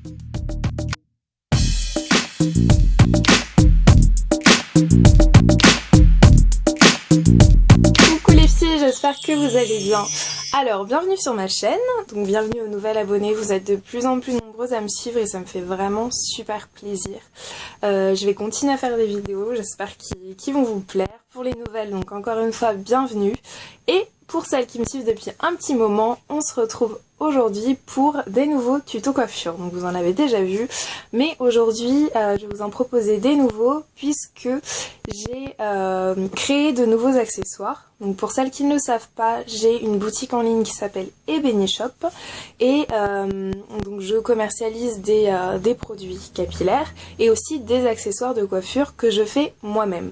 Coucou les filles, j'espère que vous allez bien. Alors, bienvenue sur ma chaîne, donc bienvenue aux nouvelles abonnées, vous êtes de plus en plus nombreuses à me suivre et ça me fait vraiment super plaisir. Je vais continuer à faire des vidéos, j'espère qu'ils vont vous plaire. Pour les nouvelles, donc encore une fois, bienvenue. Et pour celles qui me suivent depuis un petit moment, on se retrouve aujourd'hui pour des nouveaux tutos coiffure. Donc vous en avez déjà vu, mais aujourd'hui je vais vous en proposer des nouveaux puisque j'ai créé de nouveaux accessoires. Donc pour celles qui ne le savent pas, j'ai une boutique en ligne qui s'appelle Ebony Shop et donc je commercialise des produits capillaires et aussi des accessoires de coiffure que je fais moi-même.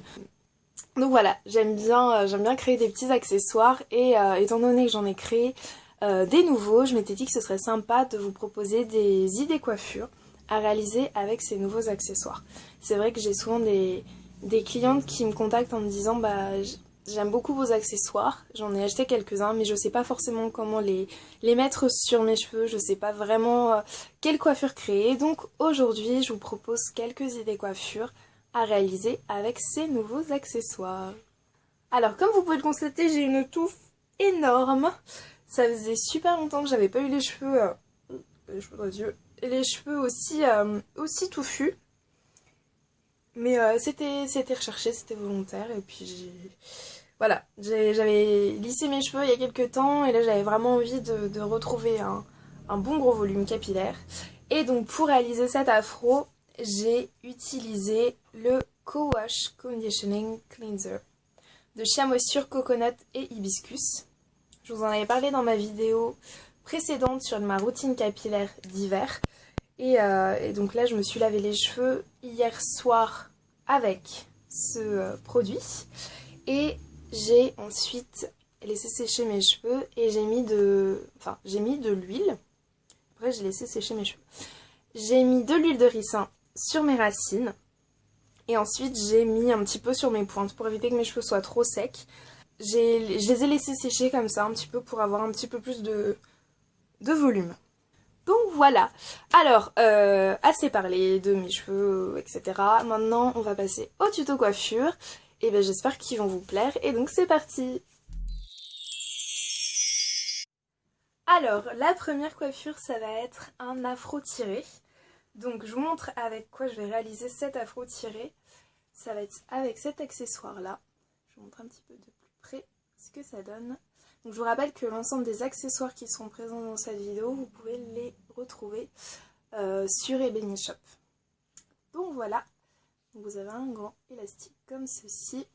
Donc voilà, j'aime bien créer des petits accessoires et étant donné que j'en ai créé des nouveaux, je m'étais dit que ce serait sympa de vous proposer des idées coiffure à réaliser avec ces nouveaux accessoires. C'est vrai que j'ai souvent des clientes qui me contactent en me disant bah j'aime beaucoup vos accessoires, j'en ai acheté quelques-uns mais je sais pas forcément comment les mettre sur mes cheveux, je sais pas vraiment quelle coiffure créer. Donc aujourd'hui je vous propose quelques idées coiffure à réaliser avec ces nouveaux accessoires. Alors comme vous pouvez le constater, j'ai une touffe énorme. Ça faisait super longtemps que j'avais pas eu les cheveux dans les yeux et les cheveux aussi touffus. Mais c'était recherché, c'était volontaire et puis voilà, j'avais lissé mes cheveux il y a quelques temps et là j'avais vraiment envie de retrouver un bon gros volume capillaire. Et donc pour réaliser cet afro, j'ai utilisé le Co-Wash Conditioning Cleanser de Shea Moisture, Coconut et Hibiscus. Je vous en avais parlé dans ma vidéo précédente sur ma routine capillaire d'hiver. Et donc là je me suis lavé les cheveux hier soir avec ce produit. Et j'ai ensuite laissé sécher mes cheveux et j'ai mis de l'huile. Après j'ai laissé sécher mes cheveux. J'ai mis de l'huile de ricin sur mes racines. Et ensuite j'ai mis un petit peu sur mes pointes pour éviter que mes cheveux soient trop secs. Je les ai laissés sécher comme ça un petit peu pour avoir un petit peu plus de volume. Donc voilà. Alors, assez parlé de mes cheveux, etc. Maintenant on va passer au tuto coiffure. Et bien j'espère qu'ils vont vous plaire. Et donc c'est parti. Alors, la première coiffure, ça va être un afro tiré. Donc je vous montre avec quoi je vais réaliser cet afro tiré. Ça va être avec cet accessoire-là. Je vous montre un petit peu de plus près ce que ça donne. Donc je vous rappelle que l'ensemble des accessoires qui seront présents dans cette vidéo, vous pouvez les retrouver sur Ebony Shop. Donc voilà. Donc vous avez un grand élastique comme ceci.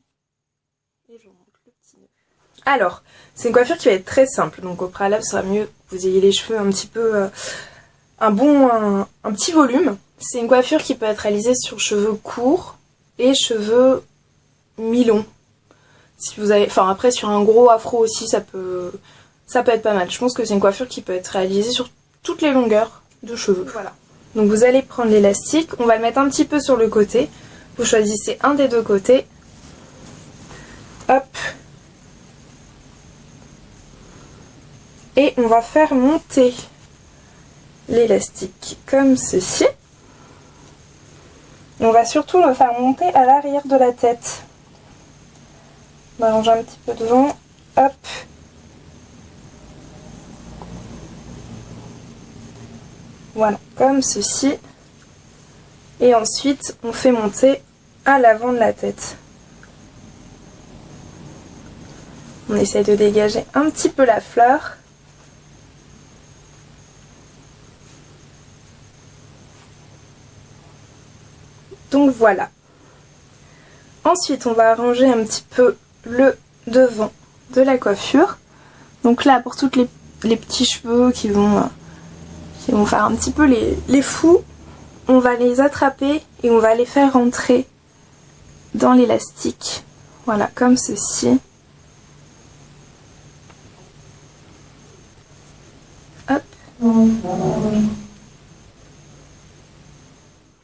Et je vous montre le petit nœud. Alors, c'est une coiffure qui va être très simple. Donc au préalable, ce sera mieux que vous ayez les cheveux un petit peu... un petit volume. C'est une coiffure qui peut être réalisée sur cheveux courts et cheveux mi-longs. Si vous avez, enfin après sur un gros afro aussi ça peut être pas mal. Je pense que c'est une coiffure qui peut être réalisée sur toutes les longueurs de cheveux. Voilà. Donc vous allez prendre l'élastique, on va le mettre un petit peu sur le côté. Vous choisissez un des deux côtés. Hop. Et on va faire monter l'élastique comme ceci. On va surtout le faire monter à l'arrière de la tête. On va allonger un petit peu devant. Hop. Voilà, comme ceci. Et ensuite, on fait monter à l'avant de la tête. On essaie de dégager un petit peu la fleur. Donc voilà. Ensuite, on va arranger un petit peu le devant de la coiffure. Donc là, pour toutes les petits cheveux qui vont faire un petit peu les fous, on va les attraper et on va les faire rentrer dans l'élastique. Voilà, comme ceci. Hop.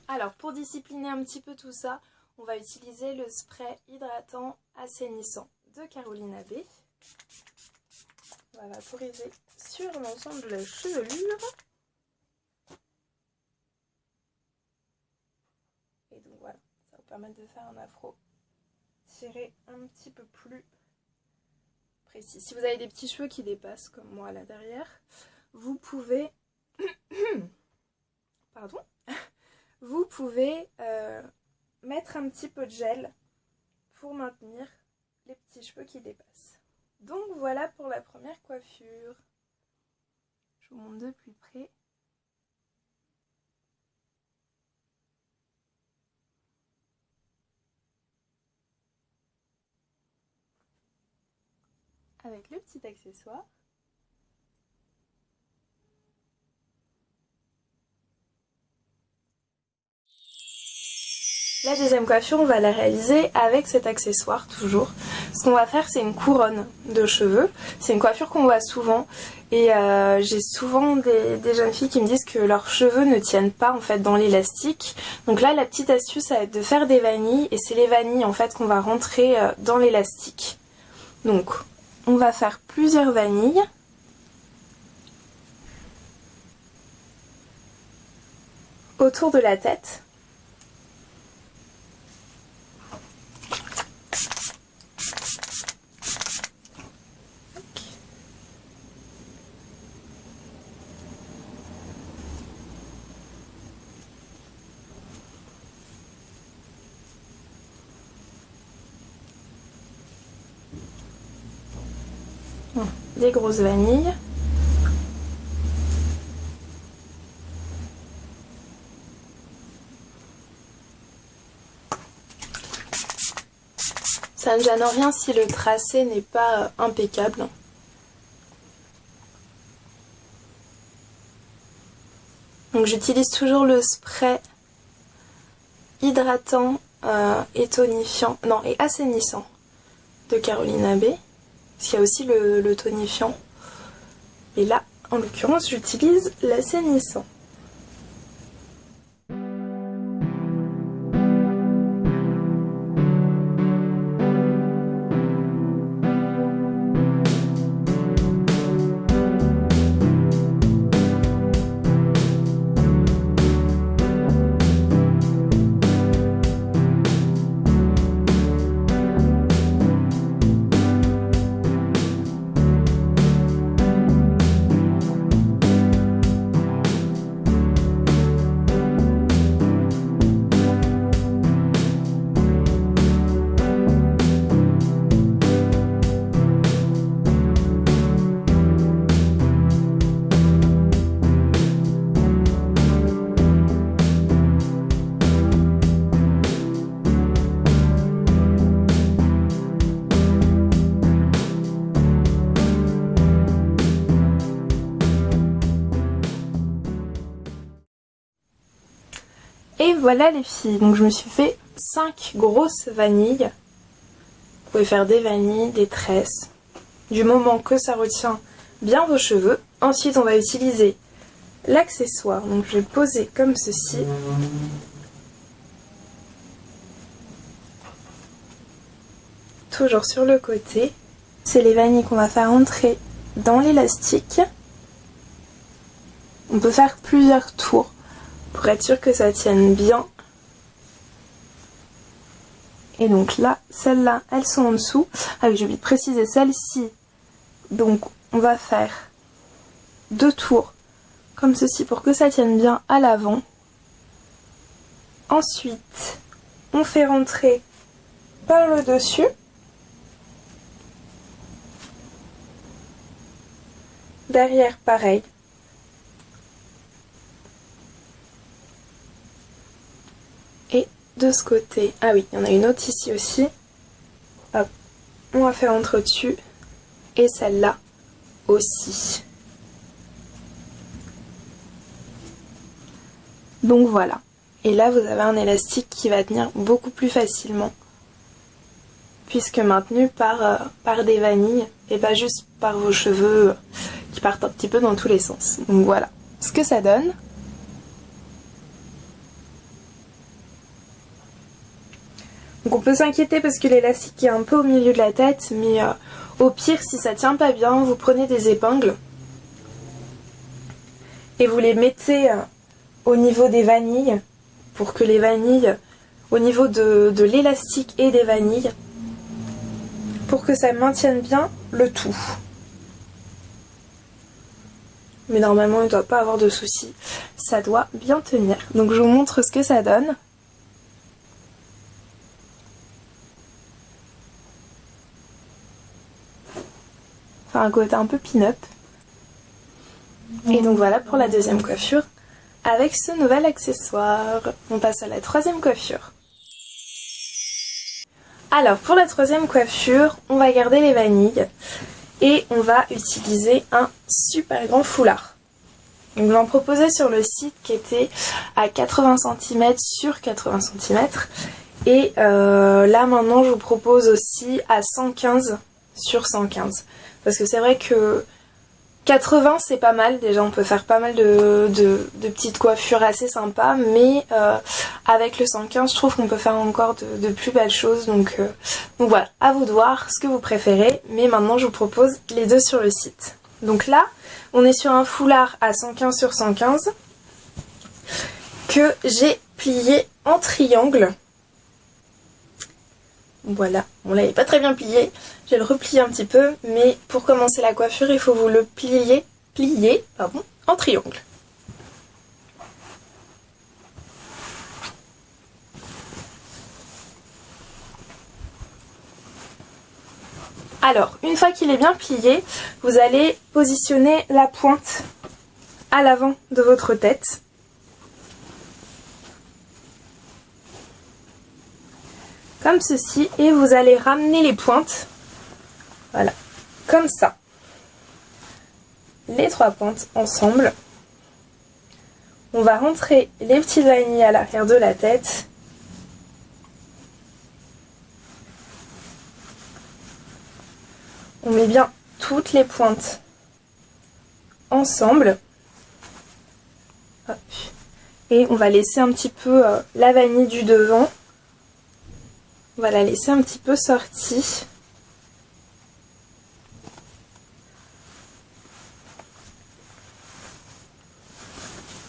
Alors, pour discipliner un petit peu tout ça, on va utiliser le spray hydratant assainissant de Carolina B. On va vaporiser sur l'ensemble de la chevelure. permettre de faire un afro tiré un petit peu plus précis. Si vous avez des petits cheveux qui dépassent comme moi là derrière, vous pouvez pardon, vous pouvez mettre un petit peu de gel pour maintenir les petits cheveux qui dépassent. Donc voilà pour la première coiffure. Je vous montre de plus près. Avec le petit accessoire. La deuxième coiffure, on va la réaliser avec cet accessoire toujours. Ce qu'on va faire, c'est une couronne de cheveux. C'est une coiffure qu'on voit souvent et j'ai souvent des jeunes filles qui me disent que leurs cheveux ne tiennent pas en fait dans l'élastique. Donc là, la petite astuce, ça va être de faire des vanilles et c'est les vanilles en fait qu'on va rentrer dans l'élastique. Donc, on va faire plusieurs vanilles. Autour de la tête. Des grosses vanilles. Ça ne gêne rien si le tracé n'est pas impeccable. Donc j'utilise toujours le spray hydratant et tonifiant, non et assainissant de Carolina Bae. Parce qu'il y a aussi le tonifiant. Et là, en l'occurrence, j'utilise l'assainissant. Et voilà les filles, donc je me suis fait 5 grosses vanilles. Vous pouvez faire des vanilles, des tresses, du moment que ça retient bien vos cheveux. Ensuite on va utiliser l'accessoire, donc je vais poser comme ceci. Toujours sur le côté. C'est les vanilles qu'on va faire entrer dans l'élastique. On peut faire plusieurs tours pour être sûr que ça tienne bien. Et donc là, celles-là, elles sont en dessous. Ah oui, j'ai oublié de préciser, celle-ci. Donc on va faire 2 tours comme ceci pour que ça tienne bien à l'avant. Ensuite, on fait rentrer par le dessus. Derrière, pareil. Et de ce côté, ah oui, il y en a une autre ici aussi. Hop, on va faire entre dessus. Et celle-là aussi. Donc voilà. Et là, vous avez un élastique qui va tenir beaucoup plus facilement. Puisque maintenu par des vanilles et pas juste par vos cheveux qui partent un petit peu dans tous les sens. Donc voilà ce que ça donne. Donc on peut s'inquiéter parce que l'élastique est un peu au milieu de la tête, mais au pire si ça tient pas bien, vous prenez des épingles et vous les mettez au niveau des vanilles pour que les vanilles au niveau de l'élastique et des vanilles pour que ça maintienne bien le tout. Mais normalement il ne doit pas avoir de soucis, ça doit bien tenir. Donc je vous montre ce que ça donne. Enfin un côté un peu pin-up. Et donc voilà pour la deuxième coiffure avec ce nouvel accessoire. On passe à la troisième coiffure. Alors pour la troisième coiffure, on va garder les vanilles et on va utiliser un super grand foulard. Donc j'en proposais sur le site qui était à 80 cm sur 80 cm et là maintenant je vous propose aussi à 115 sur 115 parce que c'est vrai que 80 c'est pas mal, déjà on peut faire pas mal de petites coiffures assez sympas, mais avec le 115 je trouve qu'on peut faire encore de plus belles choses, donc voilà, à vous de voir ce que vous préférez, mais maintenant je vous propose les deux sur le site. Donc là on est sur un foulard à 115 sur 115 que j'ai plié en triangle. Voilà, bon là il n'est pas très bien plié, je vais le replier un petit peu, mais pour commencer la coiffure il faut vous le plier en triangle. Alors, une fois qu'il est bien plié, vous allez positionner la pointe à l'avant de votre tête. Comme ceci, et vous allez ramener les pointes, voilà, comme ça, les trois pointes ensemble. On va rentrer les petites vanilles à l'arrière de la tête. On met bien toutes les pointes ensemble. Hop. Et on va laisser un petit peu la vanille du devant. On va la laisser un petit peu sortie.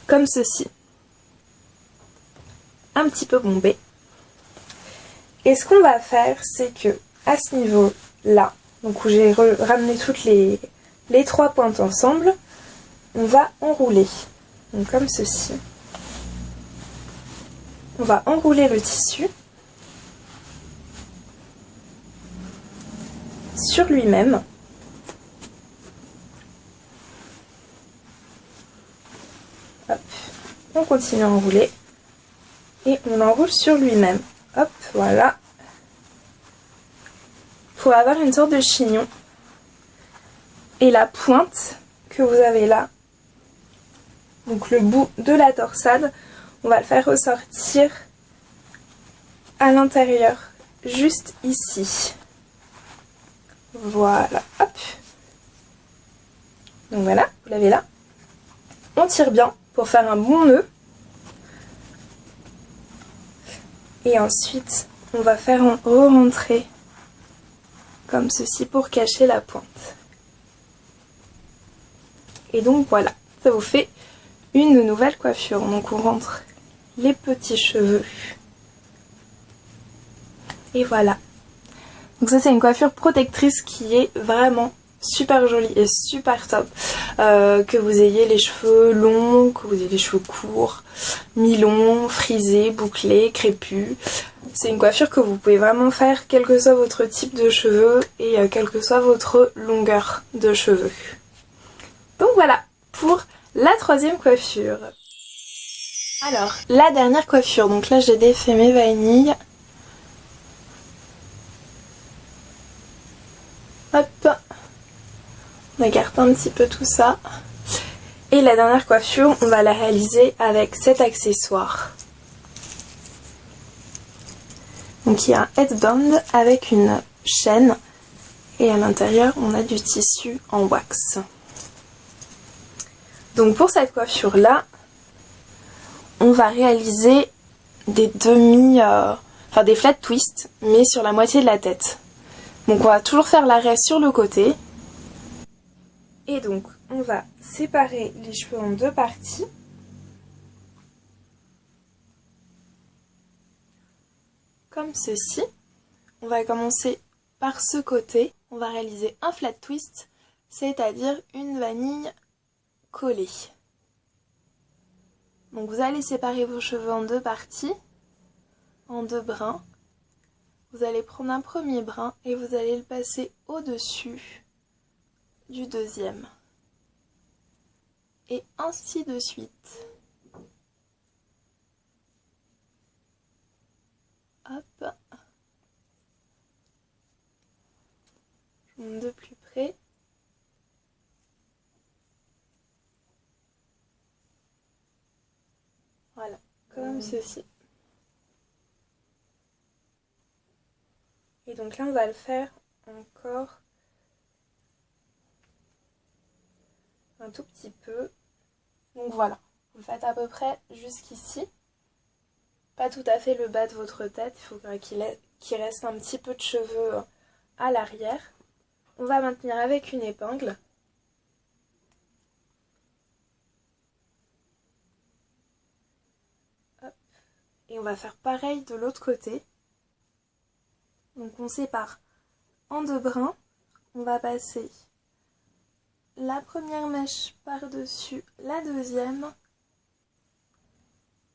Comme ceci. Un petit peu bombé. Et ce qu'on va faire, c'est que à ce niveau-là, donc où j'ai ramené toutes les trois pointes ensemble, on va enrouler. Donc comme ceci. On va enrouler le tissu sur lui-même. Hop. On continue à enrouler et on l'enroule sur lui-même. Hop, voilà. Pour avoir une sorte de chignon. Et la pointe que vous avez là, donc le bout de la torsade, on va le faire ressortir à l'intérieur, juste ici. Voilà, hop. Donc voilà, vous l'avez là. On tire bien pour faire un bon nœud. Et ensuite, on va faire re-rentrer comme ceci pour cacher la pointe. Et donc voilà, ça vous fait une nouvelle coiffure. Donc on rentre les petits cheveux. Et voilà. Donc ça c'est une coiffure protectrice qui est vraiment super jolie et super top. Que vous ayez les cheveux longs, que vous ayez les cheveux courts, mi-longs, frisés, bouclés, crépus. C'est une coiffure que vous pouvez vraiment faire quel que soit votre type de cheveux et quelle que soit votre longueur de cheveux. Donc voilà pour la troisième coiffure. Alors, la dernière coiffure. Donc là j'ai défait mes vanilles. Hop, on écarte un petit peu tout ça. Et la dernière coiffure, on va la réaliser avec cet accessoire. Donc il y a un headband avec une chaîne et à l'intérieur on a du tissu en wax. Donc pour cette coiffure là, on va réaliser des des flat twists mais sur la moitié de la tête. Donc on va toujours faire l'arrêt sur le côté. Et donc on va séparer les cheveux en deux parties. comme ceci. On va commencer par ce côté. On va réaliser un flat twist, c'est-à-dire une vanille collée. Donc vous allez séparer vos cheveux en deux parties, en deux brins. Vous allez prendre un premier brin et vous allez le passer au-dessus du deuxième. Et ainsi de suite. Hop. Je monte de plus près. Voilà, comme ceci. Et donc là, on va le faire encore un tout petit peu. Donc voilà, vous le faites à peu près jusqu'ici. Pas tout à fait le bas de votre tête, il faut qu'il reste un petit peu de cheveux à l'arrière. On va maintenir avec une épingle. Hop. Et on va faire pareil de l'autre côté. Donc on sépare en deux brins. On va passer la première mèche par-dessus la deuxième.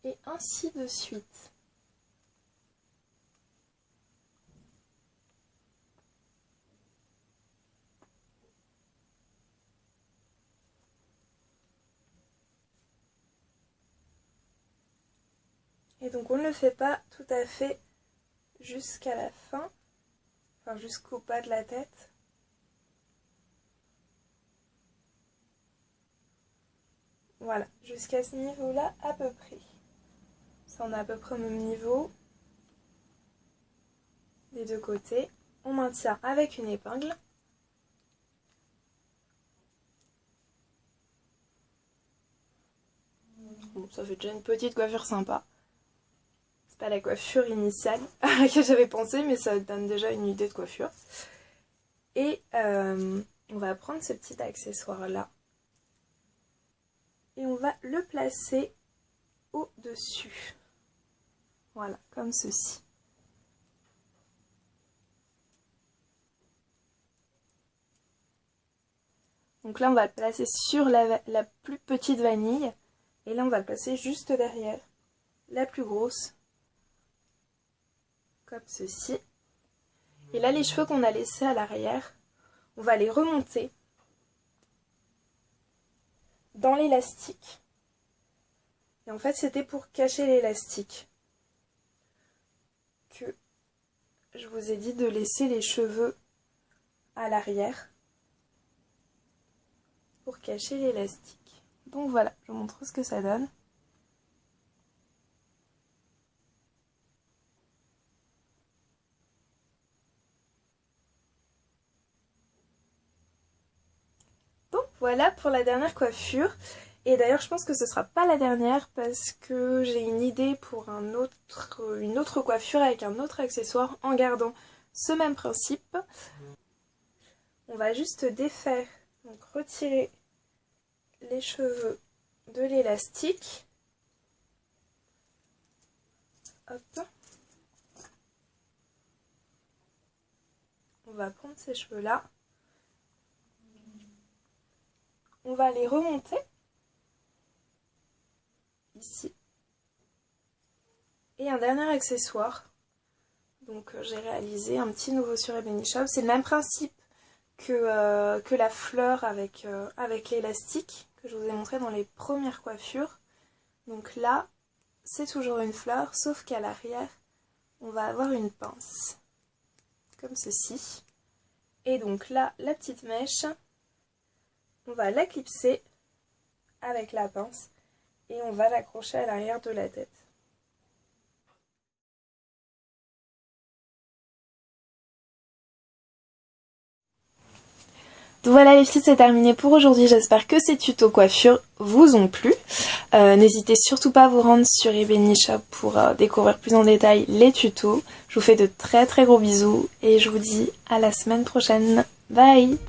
Et ainsi de suite. Et donc on ne le fait pas tout à fait jusqu'à la fin, enfin jusqu'au bas de la tête. Voilà, jusqu'à ce niveau-là à peu près. Ça, on est à peu près au même niveau des deux côtés. On maintient avec une épingle. Bon, ça fait déjà une petite coiffure sympa. C'est pas la coiffure initiale à laquelle j'avais pensé, mais ça donne déjà une idée de coiffure. Et on va prendre ce petit accessoire-là. Et on va le placer au-dessus. Voilà, comme ceci. Donc là, on va le placer sur la plus petite vanille. Et là, on va le placer juste derrière la plus grosse. Comme ceci. Et là, les cheveux qu'on a laissés à l'arrière, on va les remonter dans l'élastique. Et en fait, c'était pour cacher l'élastique que je vous ai dit de laisser les cheveux à l'arrière pour cacher l'élastique. Donc voilà, je vous montre ce que ça donne. Donc voilà pour la dernière coiffure. Et d'ailleurs, je pense que ce sera pas la dernière parce que j'ai une idée pour une autre coiffure avec un autre accessoire en gardant ce même principe. On va juste défaire, donc retirer les cheveux de l'élastique. Hop. On va prendre ces cheveux-là. On va les remonter. Ici. Et un dernier accessoire. Donc j'ai réalisé un petit nouveau sur Ebony Shop. C'est le même principe que la fleur avec l'élastique que je vous ai montré dans les premières coiffures. Donc là, c'est toujours une fleur, sauf qu'à l'arrière, on va avoir une pince. Comme ceci. Et donc là, la petite mèche, on va la clipser avec la pince. Et on va l'accrocher à l'arrière de la tête. Donc voilà les filles, c'est terminé pour aujourd'hui. J'espère que ces tutos coiffure vous ont plu. N'hésitez surtout pas à vous rendre sur Ebony Shop pour découvrir plus en détail les tutos. Je vous fais de très très gros bisous et je vous dis à la semaine prochaine. Bye!